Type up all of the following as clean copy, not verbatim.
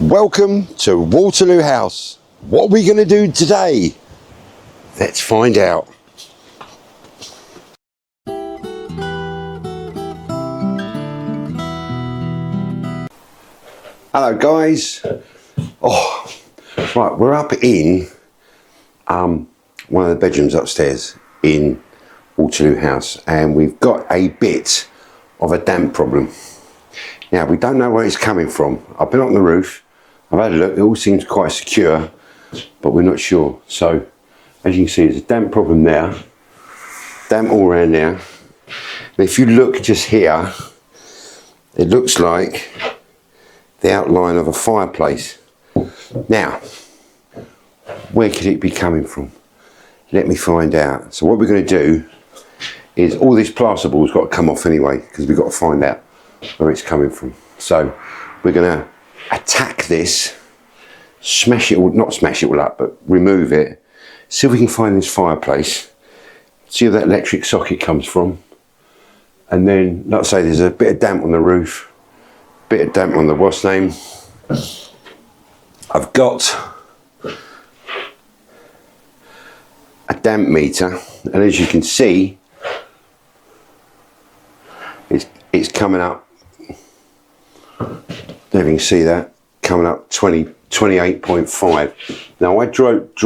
Welcome to Waterloo House. What are we going to do today? Let's find out. Hello guys. Right, we're up in one of the bedrooms upstairs in Waterloo House, and we've got a bit of a damp problem. Now, we don't know where it's coming from. I've been on the roof, I've had a look, it all seems quite secure, but we're not sure. So, as you can see, there's a damp problem there, damp all around there. And if you look just here, it looks like the outline of a fireplace. Now, where could it be coming from? Let me find out. So what we're going to do is, all this plasterboard's got to come off anyway, because we've got to find out where it's coming from. So we're going to attack this, smash it all, not smash it all up, but remove it, see if we can find this fireplace, see where that electric socket comes from, and then, like I say, there's a bit of damp on the roof, bit of damp on the what's name. I've got a damp meter, and as you can see, it's coming up. There you can see that coming up 28.5. Now I dried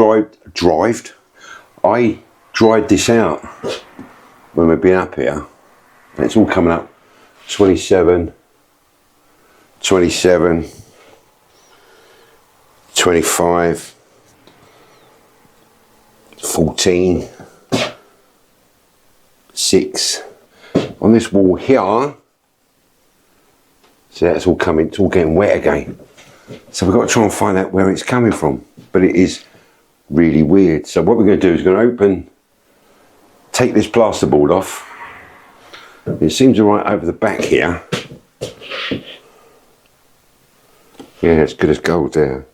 this out when we've been up here, and it's all coming up 27, 27, 25, 14, 6. On this wall here, so that's all coming, it's all getting wet again. So we've got to try and find out where it's coming from, but it is really weird. So what we're going to do is we're going to take this plasterboard off. It seems alright over the back here. Yeah, as good as gold there.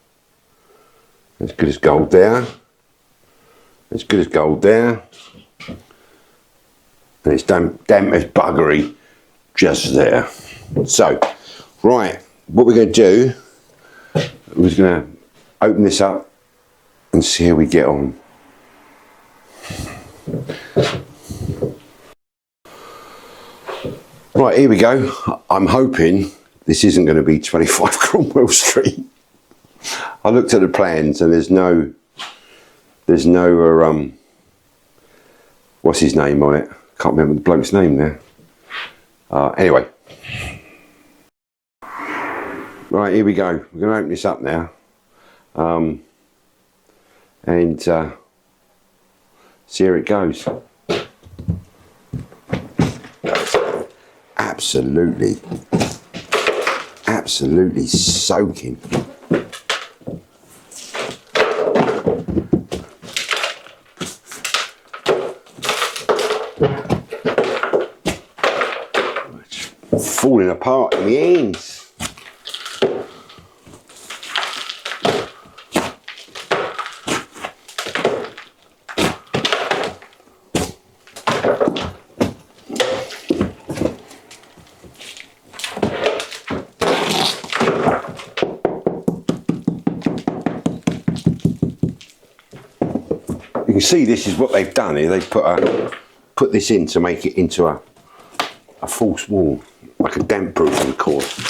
As good as gold there. As good as gold there. And it's damp as buggery just there. So, right, what we're going to do, we're just going to open this up and see how we get on. Right, here we go. I'm hoping this isn't going to be 25 Cromwell Street. I looked at the plans and there's no what's his name on it? Can't remember the bloke's name there. Anyway. Right, here we go. We're going to open this up now. And see how it goes. Absolutely soaking. Falling apart in the ends. You can see this is what they've done here. They've put this in to make it into a false wall, like a damp proofing course.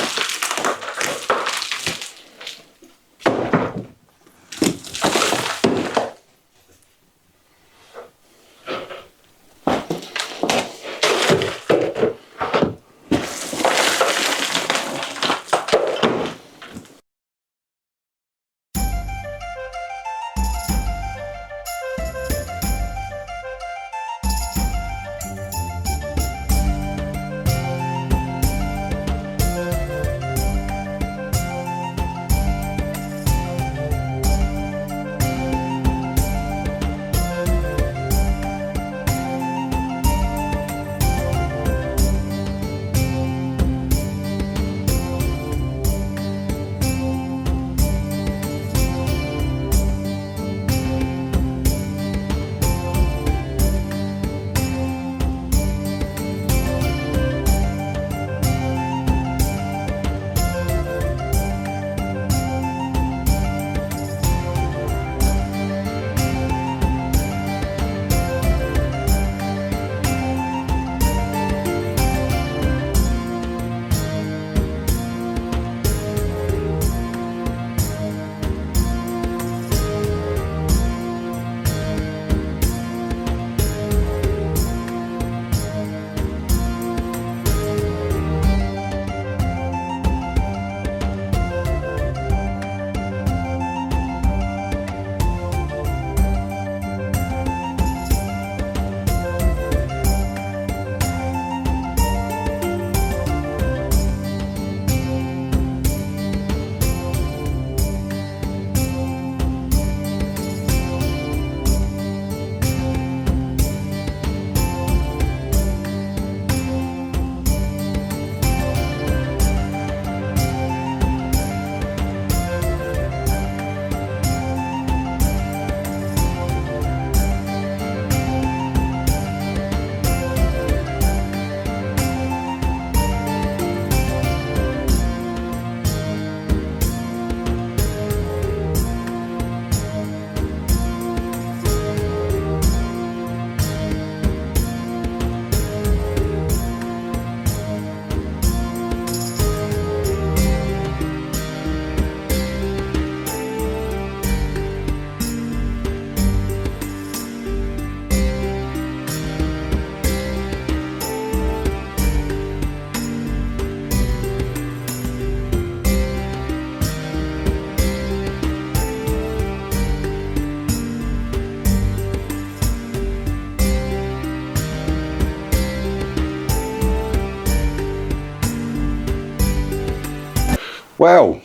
Well,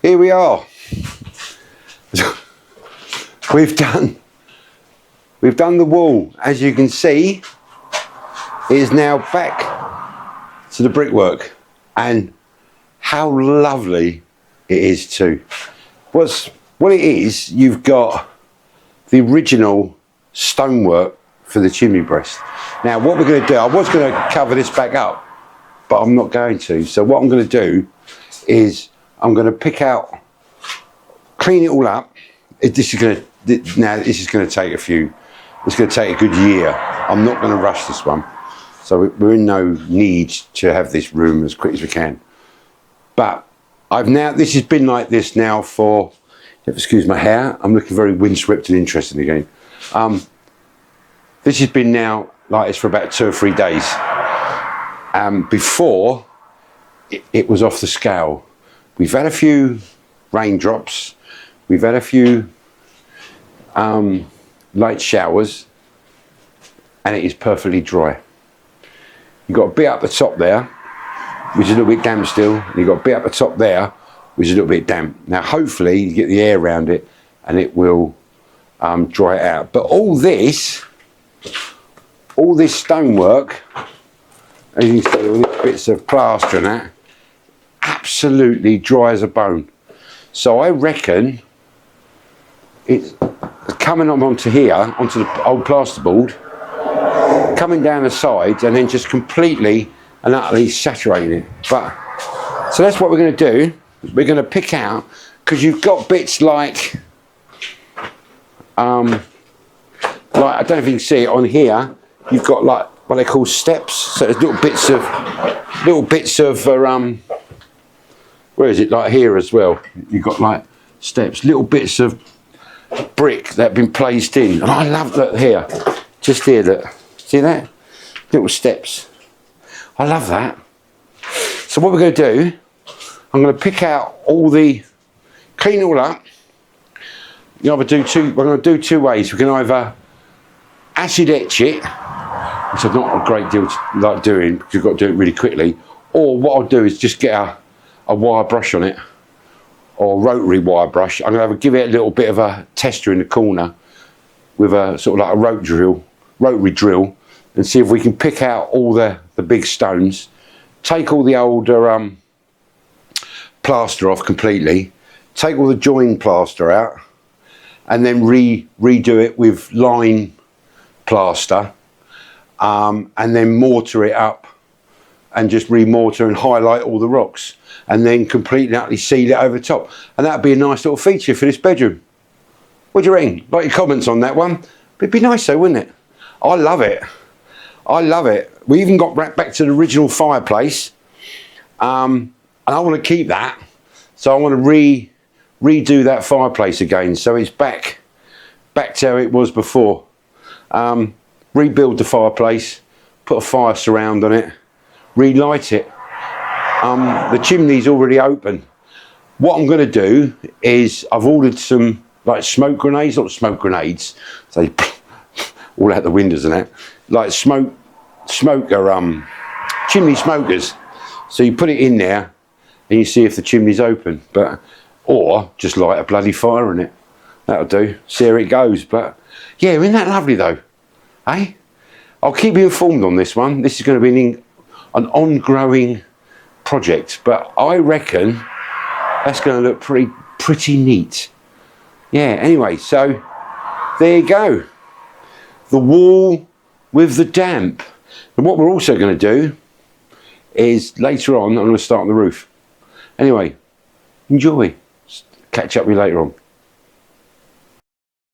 here we are. We've done the wall. As you can see, it is now back to the brickwork, and how lovely it is too. What it is, you've got the original stonework for the chimney breast. Now what we're going to do, I was going to cover this back up, but I'm not going to. So what I'm going to do is I'm going to pick out, clean it all up. This is going to take it's going to take a good year. I'm not going to rush this one. So we're in no need to have this room as quick as we can. But this has been like this now for, excuse my hair, I'm looking very windswept and interesting again. This has been now like this for about 2 or 3 days. Before, it was off the scale. We've had a few raindrops, we've had a few light showers, and it is perfectly dry. You've got a bit up the top there, which is a little bit damp still, and you've got a bit up the top there, which is a little bit damp. Now hopefully you get the air around it and it will dry it out. But all this stonework, as you can see, all these bits of plaster and that, absolutely dry as a bone. So I reckon it's coming onto here, onto the old plasterboard, coming down the sides, and then just completely and utterly saturating it. But so that's what we're going to do. We're going to pick out, because you've got bits like I don't know if you can see it on here. You've got like what they call steps. So there's little bits of where is it? Like here as well. You've got like steps, little bits of brick that have been placed in, and I love that here. Just here, look. See that? Little steps. I love that. So what we're going to do, I'm going to pick out clean it all up. We're going to do two ways. We can either acid etch it, which is not a great deal like doing, because you've got to do it really quickly. Or what I'll do is just get a wire brush on it, or rotary wire brush. I'm going to give it a little bit of a tester in the corner with a sort of like a rotary drill, and see if we can pick out all the big stones, take all the older plaster off completely, take all the join plaster out, and then redo it with lime plaster, and then mortar it up, and just remortar and highlight all the rocks, and then completely utterly seal it over the top. And that'd be a nice little feature for this bedroom. What do you reckon? Like your comments on that one. But it'd be nice though, wouldn't it? I love it. I love it. We even got back to the original fireplace, and I want to keep that. So I want to redo that fireplace again, so it's back to how it was before. Rebuild the fireplace, put a fire surround on it, relight it. The chimney's already open. What I'm going to do is I've ordered some like smoke grenades, not smoke grenades, so all out the windows and that, like chimney smokers. So you put it in there and you see if the chimney's open, or just light a bloody fire in it. That'll do. See how it goes. But yeah, isn't that lovely though? Eh? I'll keep you informed on this one. This is going to be an ongoing project, but I reckon that's going to look pretty neat. Yeah, anyway, so there you go. The wall with the damp. And what we're also going to do is later on, I'm going to start on the roof. Anyway, enjoy. Catch up with you later on.